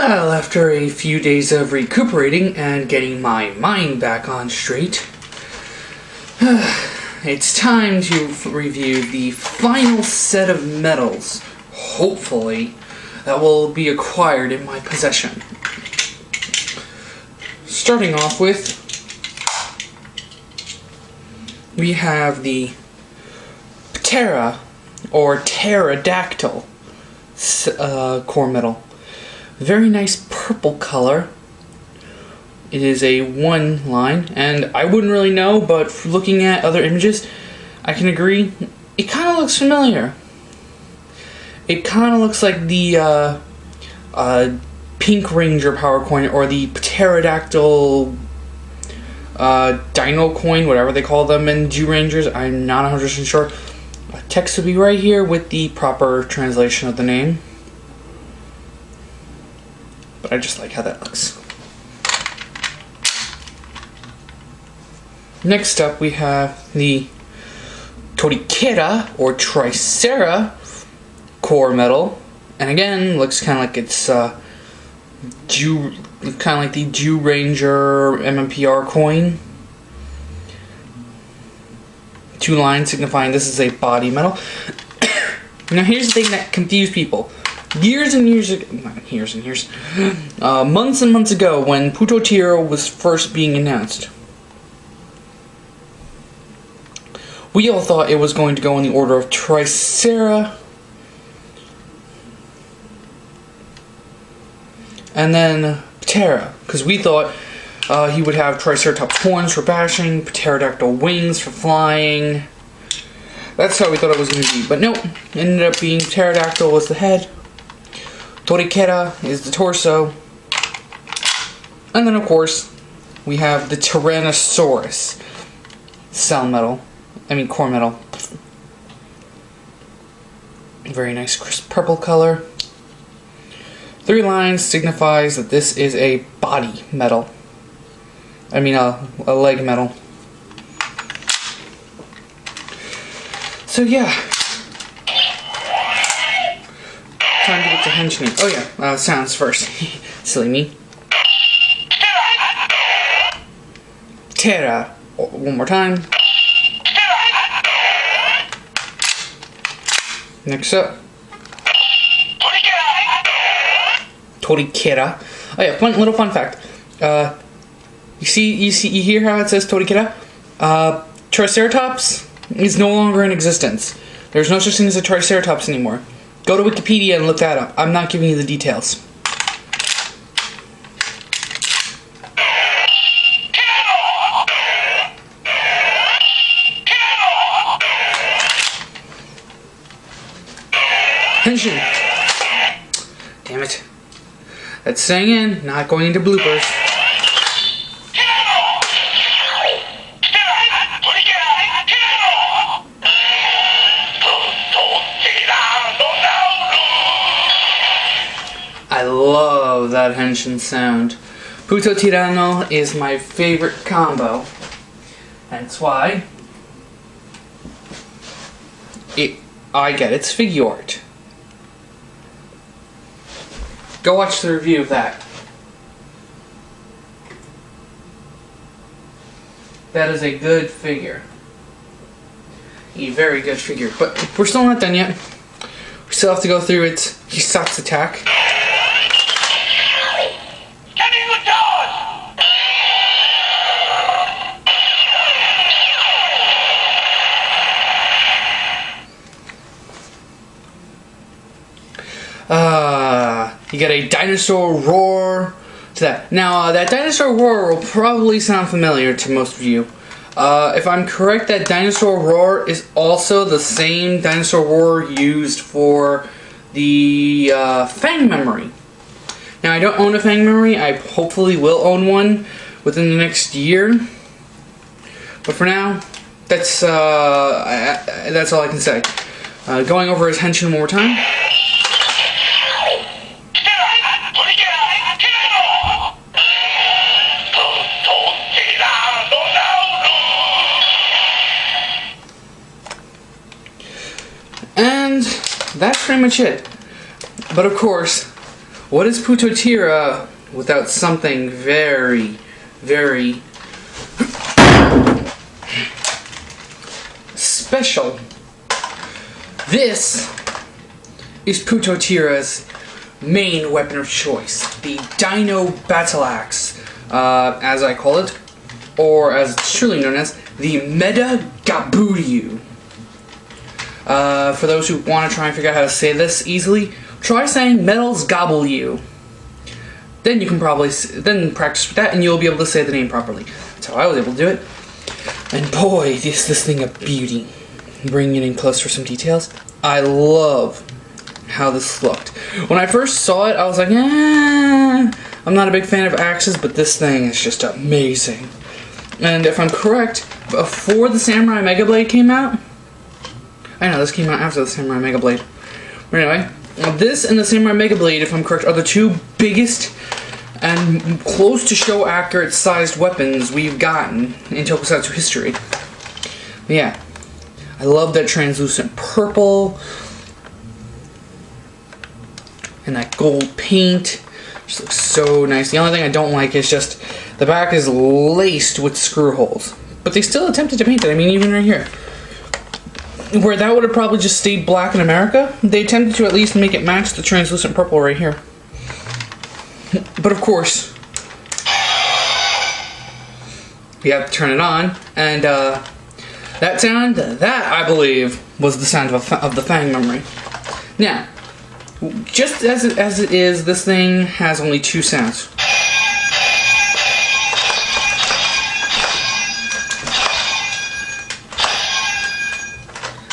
Well, after a few days of recuperating and getting my mind back on straight, it's time to review the final set of medals, hopefully, that will be acquired in my possession. Starting off with, we have the Ptera, or pterodactyl, core medal. Very nice purple color. It is a one line, and I wouldn't really know, but looking at other images, I can agree, it kind of looks familiar. It kind of looks like the Pink Ranger power coin, or the pterodactyl dino coin, whatever they call them in Jew Rangers. I'm not 100% sure. Text will be right here with the proper translation of the name. But I just like how that looks. Next up, we have the Torikera, or Tricera, core medal. And again, looks kind of like it's kind of like the Jew Ranger MMPR coin. Two lines signifying this is a body medal. Now here's the thing that confused people. Years and years ago, not years and years, months and months ago, when Puto Tiro was first being announced, we all thought it was going to go in the order of Tricera, and then Ptera, because we thought he would have Triceratops horns for bashing, pterodactyl wings for flying. That's how we thought it was going to be, but nope, it ended up being pterodactyl was the head, Torikera is the torso, and then of course we have the Tyrannosaurus core medal. Very nice crisp purple color. 3 lines signifies that this is a body medal. I mean a leg medal. So yeah. Time to get to henching. Oh yeah, sounds first. Silly me. Ptera. One more time. Next up. Torikera. Oh yeah, little fun fact. You hear how it says Torikera? Triceratops is no longer in existence. There's no such thing as a Triceratops anymore. Go to Wikipedia and look that up. I'm not giving you the details. Henshin. Damn it. That's staying in, not going into bloopers. I love that henshin sound. Puto Tirano is my favorite combo. That's why I get its figure art. Go watch the review of that. That is a good figure. A very good figure. But we're still not done yet. We still have to go through its Hisatsu attack. You get a dinosaur roar to that. Now, that dinosaur roar will probably sound familiar to most of you. If I'm correct, that dinosaur roar is also the same dinosaur roar used for the Fang memory. Now, I don't own a Fang memory. I hopefully will own one within the next year. But for now, that's all I can say. Going over his henshin one more time. And that's pretty much it. But of course, What is Putotira without something very, very special? This is Putotira's main weapon of choice, the Dino Battle Axe, as I call it, or as it's truly known as, the MedaGabuRyu. For those who want to try and figure out how to say this easily, try saying MedaGabuRyu. Then you can probably then practice with that, and you'll be able to say the name properly. That's how I was able to do it. And boy, is this thing a beauty. Bringing it in close for some details. I love how this looked. When I first saw it, I was like, I'm not a big fan of axes, but this thing is just amazing. And if I'm correct, before the Samurai Mega Blade came out, I know this came out after the Samurai Mega Blade. But anyway, this and the Samurai Mega Blade, if I'm correct, are the two biggest and close to show accurate sized weapons we've gotten in Tokusatsu history. But yeah, I love that translucent purple and that gold paint. Just looks so nice. The only thing I don't like is just the back is laced with screw holes. But they still attempted to paint it. I mean, even right here, where that would have probably just stayed black in America, they attempted to at least make it match the translucent purple right here. But of course, you have to turn it on, and that sound, that I believe was the sound of the Fang memory. Now, just as it is, this thing has only two sounds.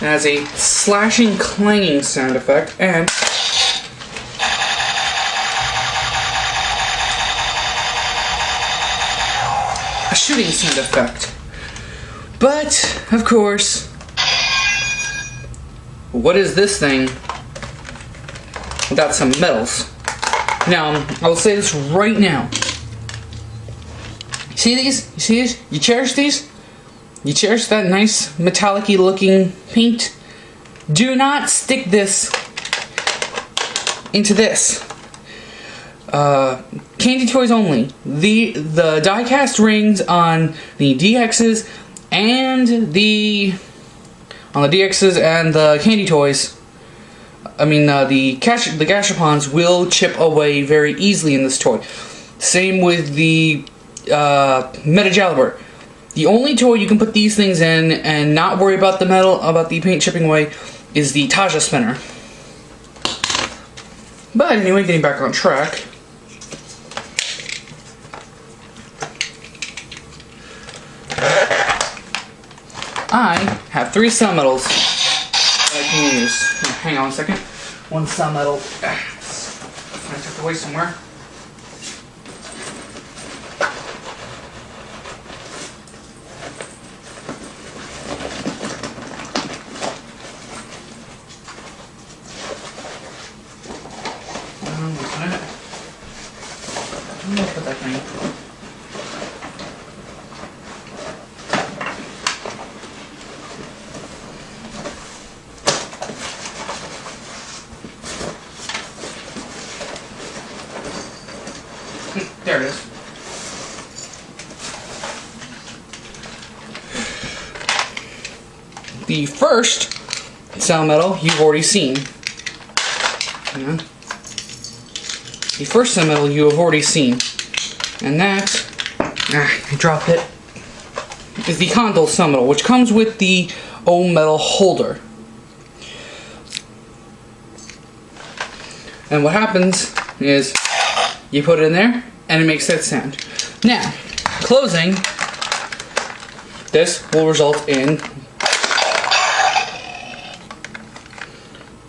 It has a slashing, clanging sound effect, and a shooting sound effect. But, of course, what is this thing without some metals? Now, I will say this right now. See these? You see these? You cherish these? You cherish that nice metallic-y looking paint? Do not stick this into this. Candy toys only. The die-cast rings on the DXs and the candy toys. I mean, the gashapons will chip away very easily in this toy. Same with the MedaGabuRyu. The only toy you can put these things in and not worry about the metal, about the paint chipping away, is the Taja spinner. But anyway, getting back on track. I have 3 cell metals that I can use. Hang on a second. 1 cell metal. I took it away somewhere. Put that thing. There it is. The first cell metal you've already seen. Yeah. The first cell metal you have already seen. And that, I dropped it, is the Condol cell metal, which comes with the OOO metal holder. And what happens is you put it in there and it makes that sound. Now, closing, this will result in,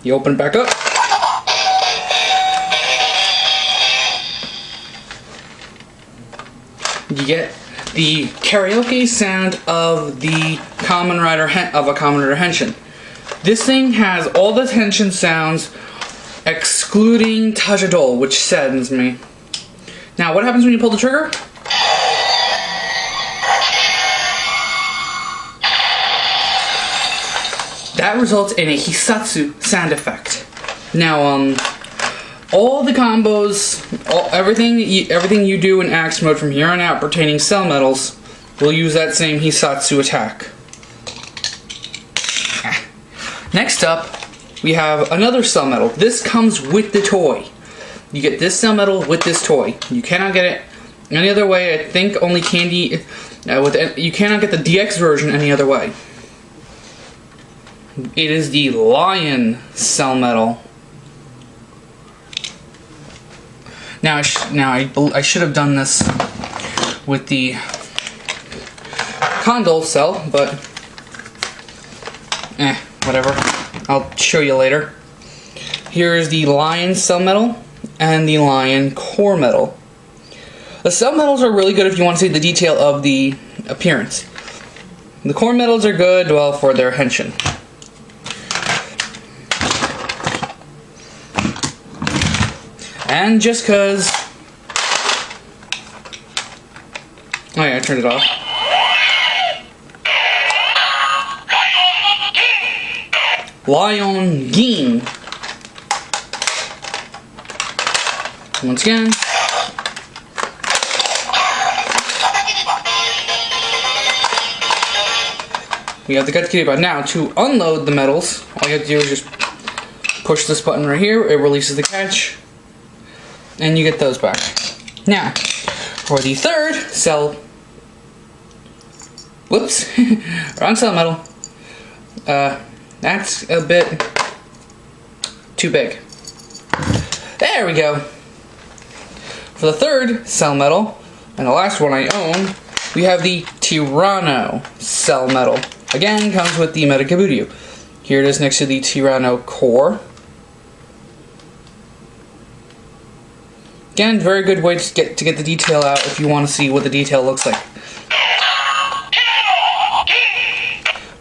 you open it back up, you get the karaoke sound of the Kamen Rider Henshin. This thing has all the Henshin sounds excluding Tajadol, which saddens me. Now, what happens when you pull the trigger? That results in a Hisatsu sound effect. Now, all the combos, everything you do in Axe mode from here on out pertaining cell metals will use that same Hisatsu attack. Next up, we have another cell metal. This comes with the toy. You get this cell metal with this toy. You cannot get it any other way. I think only Candy you cannot get the DX version any other way. It is the Lion cell metal. Now I should have done this with the Condol cell, but whatever. I'll show you later. Here is the Lion cell metal and the Lion core metal. The cell metals are really good if you want to see the detail of the appearance. The core metals are good, well, for their henshin. And just cause... Oh yeah, I turned it off. Lion Gin. Once again. We have the Gut Kitty button. Now, to unload the metals, all you have to do is just push this button right here. It releases the catch. And you get those back. Now, for the third cell... Whoops. Wrong cell metal. That's a bit too big. There we go. For the third cell metal, and the last one I own, we have the Tyranno cell metal. Again, comes with the MedaGabuRyu. Here it is next to the Tyranno core. Again, very good way to get the detail out if you want to see what the detail looks like.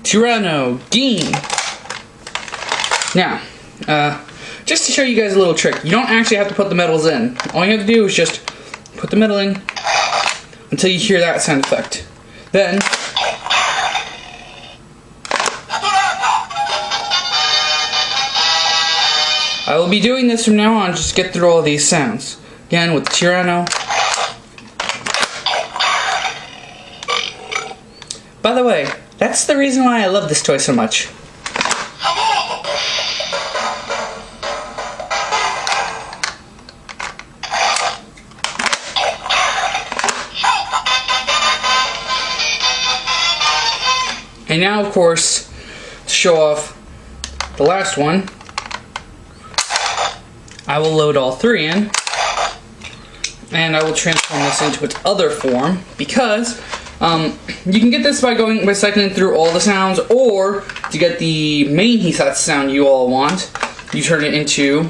Tyranno Gin. Now, just to show you guys a little trick, you don't actually have to put the metals in. All you have to do is just put the metal in until you hear that sound effect. Then, I will be doing this from now on, just get through all these sounds. Again, with the Tyranno. By the way, that's the reason why I love this toy so much. And now, of course, to show off the last one, I will load all three in, and I will transform this into its other form, because you can get this by cycling through all the sounds, or to get the main Hisatsu sound you all want, you turn it into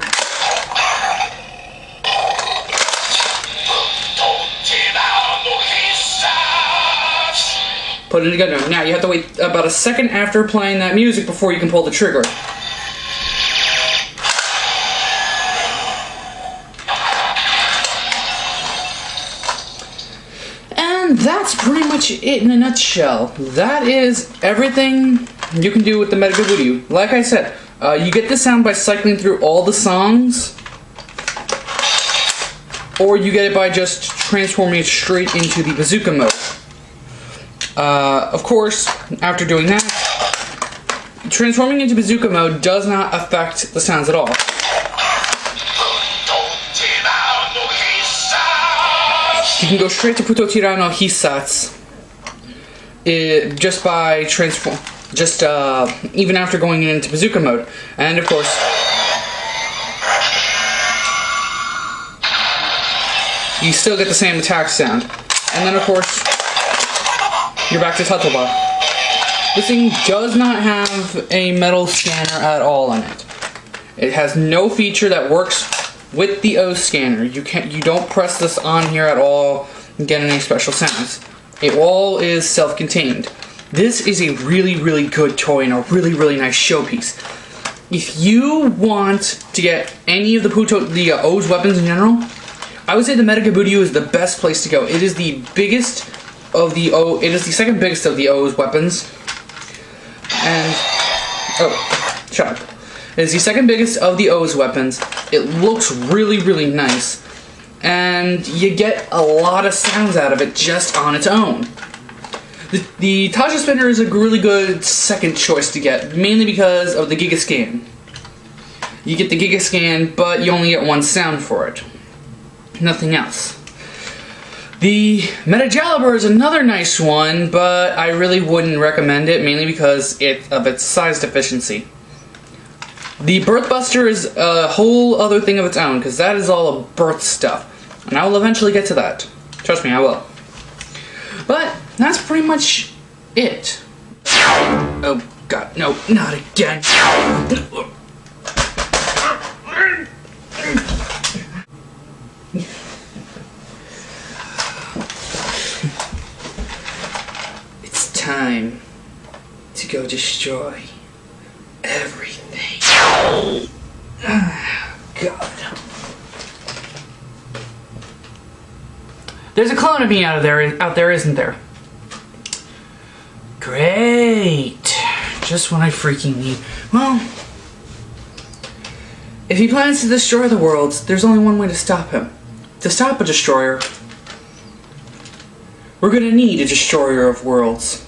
put it together. Now you have to wait about a second after playing that music before you can pull the trigger. And that's pretty much it in a nutshell. That is everything you can do with the MedaGabuRyu. Like I said, you get this sound by cycling through all the songs, or you get it by just transforming it straight into the bazooka mode. Of course, after doing that, transforming into bazooka mode does not affect the sounds at all. You can go straight to Puto Tyranno Hisatsu just by even after going into bazooka mode. And of course, you still get the same attack sound. And then of course, you're back to Tuttlebar. This thing does not have a metal scanner at all in it. It has no feature that works with the O scanner. You don't press this on here at all and get any special sounds. It all is self-contained. This is a really, really good toy and a really, really nice showpiece. If you want to get any of the O's weapons in general, I would say the MedaGabuRyu is the best place to go. It is the biggest of the O. It is the second biggest of the O's weapons. And shut up. It is the second biggest of the OOO's weapons. It looks really, really nice. And you get a lot of sounds out of it just on its own. The Tasha Spinner is a really good second choice to get, mainly because of the Gigascan. You get the Gigascan, but you only get one sound for it. Nothing else. The MedaGabuRyu is another nice one, but I really wouldn't recommend it, mainly because of its size deficiency. The Birthbuster is a whole other thing of its own, because that is all birth stuff. And I will eventually get to that. Trust me, I will. But that's pretty much it. Oh god, no, not again. It's time to go destroy everything. Oh, god. There's a clone of me out there, isn't there? Great. Just what I freaking need. Well, if he plans to destroy the worlds, there's only one way to stop him. To stop a destroyer, we're gonna need a destroyer of worlds.